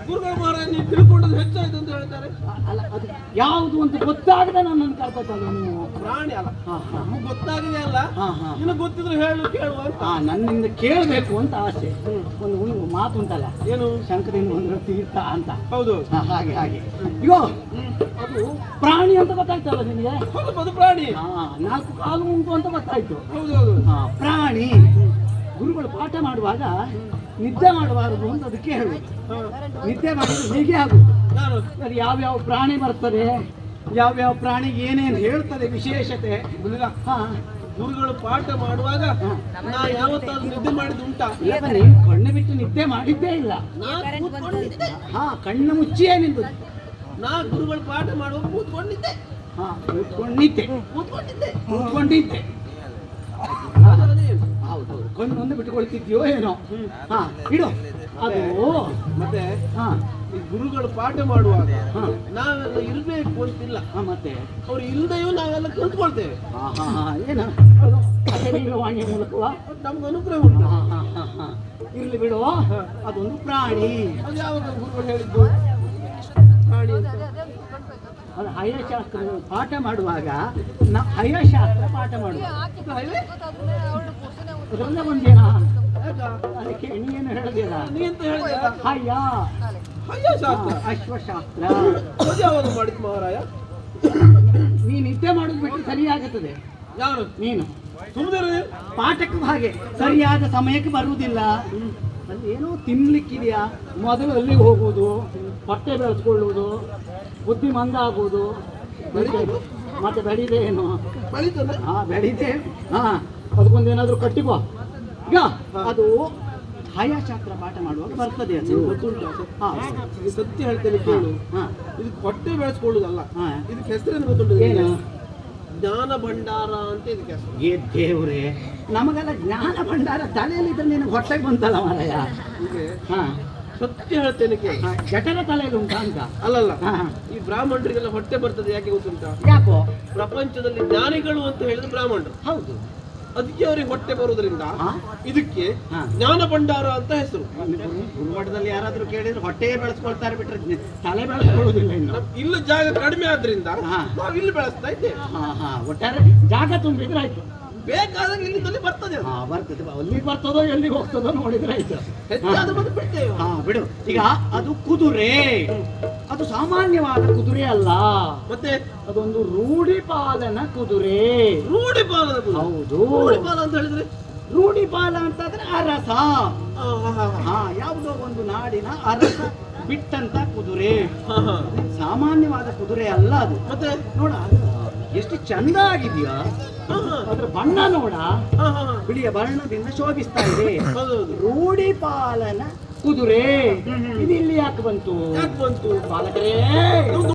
ಗುರುಗಳ ಮಹಾರಾಜ ನೀವು ತಿಳ್ಕೊಂಡದ್ದು ಹೆಚ್ಚಾಯ್ತು ಅಂತ ಹೇಳ್ತಾರೆ. ಅಲ್ಲ ಅದು ಯಾವುದು ಅಂತ ಗೊತ್ತಾಗದೆ ನನ್ನನ್ನು ಕರ್ಕೊತಲ್ಲ ನೀವು. ಪ್ರಾಣಿ ಅಲ್ಲ, ಹಾ ಹಾ ನಮಗೆ ಗೊತ್ತಾಗಿದೆ ಅಲ್ಲ. ಹಾ ಹಾ ಇನ್ನು ಗೊತ್ತಿದ್ರೆ ಹೇಳು ಕೇಳುವ ಅಂತ. ನನ್ನಿಂದ ಕೇಳಬೇಕು ಅಂತ ಆಸೆ. ಒಂದು ಮಾತು ಉಂಟಲ್ಲ, ಏನು? ಶಂಕರಿಂದ ಒಂದು ತೀರ್ಥ ಅಂತ. ಹೌದು. ಹಾಗೆ ಹಾಗೆ ಅಯ್ಯೋ ಅದು ಪ್ರಾಣಿ ಅಂತ ಗೊತ್ತಾಯ್ತಲ್ಲ ನಿಮಗೆ? ಅದು ಪ್ರಾಣಿ. ನಾಲ್ಕು ಕಾಲು ಉಂಟು ಅಂತ ಗೊತ್ತಾಯ್ತು. ಹೌದು ಹೌದು. ಪ್ರಾಣಿ. ಗುರುಗಳು ಪಾಠ ಮಾಡುವಾಗ ನಿದ್ದೆ ಮಾಡಬಾರದು ಅಂತ ಅದಕ್ಕೆ ಹೇಳುವುದು. ನಿದ್ದೆ ಮಾಡಿದ್ರೆ ಹೀಗೆ ಆಗುದು. ಅದು ಯಾವ್ಯಾವ ಪ್ರಾಣಿ ಬರ್ತದೆ, ಯಾವ್ಯಾವ ಪ್ರಾಣಿಗೆ ಏನೇನು ಹೇಳ್ತದೆ ವಿಶೇಷತೆ. ಗುರುಗಳು ಪಾಠ ಮಾಡುವಾಗ ನಾ ಯಾವತ್ತಾದ್ರೂ ನಿದ್ದೆ ಮಾಡಿದ್ದು ಉಂಟಾ? ನೀವು ಕಣ್ಣು ಬಿಟ್ಟು ನಿದ್ದೆ ಮಾಡಿದ್ದೇ ಇಲ್ಲ. ಕಣ್ಣು ಮುಚ್ಚಿಯೇ ನಿಂತು. ನಾ ಗುರುಗಳು ಪಾಠ ಮಾಡುವಾಗ ಕೂತ್ಕೊಂಡಿದ್ದೆ. ಕೂತ್ಕೊಂಡಿದ್ದೆ. ಹೌದೌದು, ಕಣ್ಣೊಂದು ಬಿಟ್ಟುಕೊಳ್ತಿದ್ಯೋ ಏನೋ. ಇಡು ಅದು. ಮತ್ತೆ ಈ ಗುರುಗಳು ಪಾಠ ಮಾಡುವಾಗ ನಾವೆಲ್ಲ ಇರ್ಬೇಕು ಅಂತಿಲ್ಲ. ಮತ್ತೆ ಅವ್ರು ಇಲ್ದೆಯೂ ನಾವೆಲ್ಲ ಕಲ್ತ್ಕೊಳ್ತೇವೆ. ಏನ ವಾಣಿಯ ಮೂಲಕವಾ? ನಮ್ಗೆ ಅನುಗ್ರಹ ಉಂಟು. ಇರ್ಲಿ ಬಿಡು. ಅದೊಂದು ಪ್ರಾಣಿ. ಅದು ಯಾವಾಗ ಗುರುಗಳು ಹೇಳಿದ್ದು ಪ್ರಾಣಿ ಅಂತ? ಅದು ಹಯಶಾಸ್ತ್ರ ಪಾಠ ಮಾಡುವಾಗ ಹಯಶಾಸ್ತ್ರ ಪಾಠ ಮಾಡುವಾಗ ಅದರಲ್ಲೇ ಒಂದೇನಾ? ಅದಕ್ಕೆ ನೀನು ಹೇಳಿದಿಲ್ಲ. ನೀ ಅಂತ ಹೇಳಿದ ಹಯ್ಯಶಾಸ್ತ್ರ, ಅಶ್ವಶಾಸ್ತ್ರ. ಯಾವಾಗ ಮಾಡಿದ್ ಮಹಾರಾಯ? ನೀನು ನಿದ್ದೆ ಮಾಡೋದು ಬಿಟ್ಟು ಸರಿಯಾಗುತ್ತದೆ. ಯಾರು? ನೀನು ಸುಮ್ಮನೆ ಪಾಠಕ್ಕೂ ಹಾಗೆ ಸರಿಯಾದ ಸಮಯಕ್ಕೆ ಬರುವುದಿಲ್ಲ. ಅಲ್ಲಿ ಏನೋ ತಿನ್ಲಿಕ್ಕಿದೆಯಾ, ಮೊದಲು ಅಲ್ಲಿಗೆ ಹೋಗುವುದು, ಹೊಟ್ಟೆ ಬೆಳೆಸ್ಕೊಳ್ಳುವುದು, ಬುದ್ಧಿ ಮಂದ ಆಗುವುದು. ಮತ್ತೆ ಬೆಳಿದೆ ಏನು? ಬೆಳಿದೆ. ಅದಕ್ಕೊಂದೇನಾದ್ರೂ ಕಟ್ಟಿಕೋ. ಈಗ ಅದು ಹಯಶಾಸ್ತ್ರ ಪಾಠ ಮಾಡುವಾಗ ಬರ್ತದೆ. ಅದು ಸತ್ಯ ಹೇಳ್ತೇನೆ ಕೇಳು. ಇದು ಹೊಟ್ಟೆ ಬೆಳೆಸ್ಕೊಳ್ಳುದಲ್ಲ. ಇದಕ್ಕೆ ಹೆಸರೇನು ಗೊತ್ತುಂಟು? ಏನು? ಜ್ಞಾನ ಭಂಡಾರ ಅಂತ ಇದಕ್ಕೆ ಹೆಸರು. ಏ ದೇವ್ರೆ, ನಮಗೆಲ್ಲ ಜ್ಞಾನ ಭಂಡಾರ ತಲೆಯಲ್ಲಿದ್ರೆ ನಿನಗೆ ಹೊಟ್ಟೆಗೆ ಬಂತಲ್ಲ ಮಾರಾಯ. ಸತ್ಯ ಹೇಳ್ತೇನೆ ಕೇಳಿ. ಜಠರ ತಲೆಯಲ್ಲಿ ಉಂಟಾ ಅಂತ? ಅಲ್ಲಲ್ಲ, ಈ ಬ್ರಾಹ್ಮಣರಿಗೆಲ್ಲ ಹೊಟ್ಟೆ ಬರ್ತದೆ ಯಾಕೆ ಗೊತ್ತುಂಟಾ? ಯಾಕೋ? ಪ್ರಪಂಚದಲ್ಲಿ ಜ್ಞಾನಿಗಳು ಅಂತ ಹೇಳಿದ್ರೆ ಬ್ರಾಹ್ಮಣರು. ಹೌದು. ಅದಕ್ಕೆ ಅವರಿಗೆ ಹೊಟ್ಟೆ ಬರುವುದರಿಂದ ಇದಕ್ಕೆ ಜ್ಞಾನ ಭಂಡಾರ ಅಂತ ಹೆಸರು. ಗುರುಮಠದಲ್ಲಿ ಯಾರಾದ್ರೂ ಕೇಳಿದ್ರೆ ಹೊಟ್ಟೆಯೇ ಬೆಳೆಸ್ಕೊಳ್ತಾರೆ ಬಿಟ್ರೆ ತಲೆ ಬೆಳೆಸ್ಕೊಳ್ಳೋದಿಲ್ಲ. ಇನ್ನು ಇಲ್ಲ, ಜಾಗ ಕಡಿಮೆ ಆದ್ರಿಂದ ನಾವು ಇಲ್ಲಿ ಬೆಳೆಸ್ತಾ ಇದ್ದೇವೆ. ಒಟ್ಟಾರೆ ಜಾಗ ತುಂಬಿದ್ರೆ ಆಯ್ತು. ಬೇಕಾದಾಗ ಇಲ್ಲಿ ಬರ್ತದೆ. ಬರ್ತದೆ. ಅಲ್ಲಿಗೆ ಬರ್ತದೋ ಎಲ್ಲಿಗೆ ಹೋಗ್ತದೋ ನೋಡಿದ್ರೆ ಆಯ್ತು. ಹೆಚ್ಚಾದ ಬಂದು ಬಿಡ್ತೇವೆ. ಬಿಡು. ಈಗ ಅದು ಕುದುರೆ. ಅದು ಸಾಮಾನ್ಯವಾದ ಕುದುರೆ ಅಲ್ಲ. ಮತ್ತೆ ಅದೊಂದು ರೂಢಿಪಾಲನ ಕುದುರೆ. ರೂಢಿಪಾಲನ? ಹೌದು. ರೂಢಿಪಾಲ ಅಂತ ಹೇಳಿದ್ರೆ ರೂಢಿಪಾಲ ಅಂತಂದ್ರೆ ಅರಸ. ಯಾವುದೋ ಒಂದು ನಾಡಿನ ಅರಸ ಬಿಟ್ಟಂತ ಕುದುರೆ. ಸಾಮಾನ್ಯವಾದ ಕುದುರೆ ಅಲ್ಲ ಅದು. ಮತ್ತೆ ನೋಡ ಎಷ್ಟು ಚಂದ ಆಗಿದೆಯಾ ಅದ್ರ ಬಣ್ಣ. ನೋಡ, ಬಿಳಿಯ ಬಣ್ಣದಿಂದ ಶೋಭಿಸ್ತಾ ಇದೆ. ರೂಢಿಪಾಲನ ಕುದುರೆ ಇದು ಇಲ್ಲಿ ಯಾಕೆ ಬಂತು ಯಾಕೆ ಬಂತು ಬಾಲಕರೇ